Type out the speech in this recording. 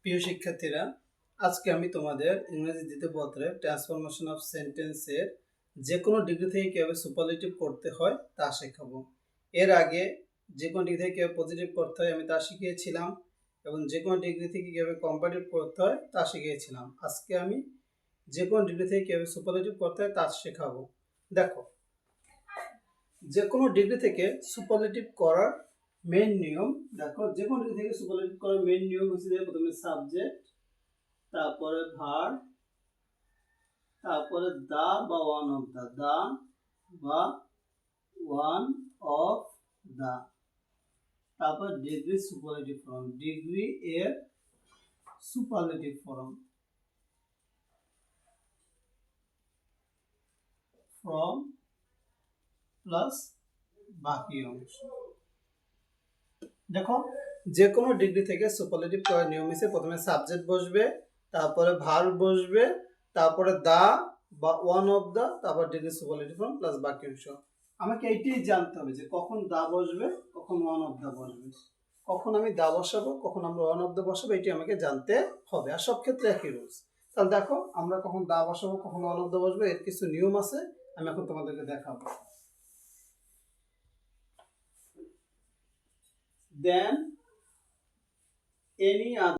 প্রিয় শিক্ষার্থীরা, আজকে আমি তোমাদের ইংরেজি দ্বিতীয় পত্রের ট্রান্সফরমেশন অফ সেন্টেন্সের যে কোনো ডিগ্রি থেকে কীভাবে সুপারলেটিভ করতে হয় তা শেখাবো। এর আগে যে কোনো ডিগ্রি থেকে কীভাবে পজিটিভ করতে হয় আমি তা শিখিয়েছিলাম, এবং যে কোনো ডিগ্রি থেকে কীভাবে কম্পারেটিভ করতে হয় তা শিখিয়েছিলাম। আজকে আমি যে কোনো ডিগ্রি থেকে কীভাবে সুপারলেটিভ করতে হয় তা শেখাবো। দেখো, যে কোনো ডিগ্রি থেকে সুপারলেটিভ করার মেইন নিয়ম, দেখো যে কোনো ডিগ্রি থেকে সুপারলেটিভ করার মেইন নিয়ম হচ্ছে যে প্রথমে সাবজেক্ট, তারপরে ভার্ব, তারপরে দা বা ওয়ান অফ দা, দা বা ওয়ান অফ দা, তারপর ডিগ্রি সুপারলেটিভ ফর্ম, ডিগ্রি এর সুপারলেটিভ ফর্ম, ফ্রম প্লাস বাকি অংশ। দেখো, যে কোনো ডিগ্রি থেকে সুপারলেটিভ করার নিয়ম হিসেবে প্রথমে সাবজেক্ট বসবে, তারপরে ভার্ব বসবে, তারপরে দা বা ওয়ান অফ দা, তারপর ডিগ্রি সুপারলেটিভ ফর্ম প্লাস বাকি অংশ। আমাকে এইটাই জানতে হবে যে কখন দা বসবে, কখন ওয়ান অফ দা বসবে, কখন আমি দা বসাবো, কখন আমরা ওয়ান অফ দা বসাবো, এটি আমাকে জানতে হবে। আর সব ক্ষেত্রে একই রুলস। তাহলে দেখো, আমরা কখন দা বসাবো, কখন ওয়ান অফ দা বসবে, এর কিছু নিয়ম আছে, আমি এখন তোমাদেরকে দেখাবো। Then any other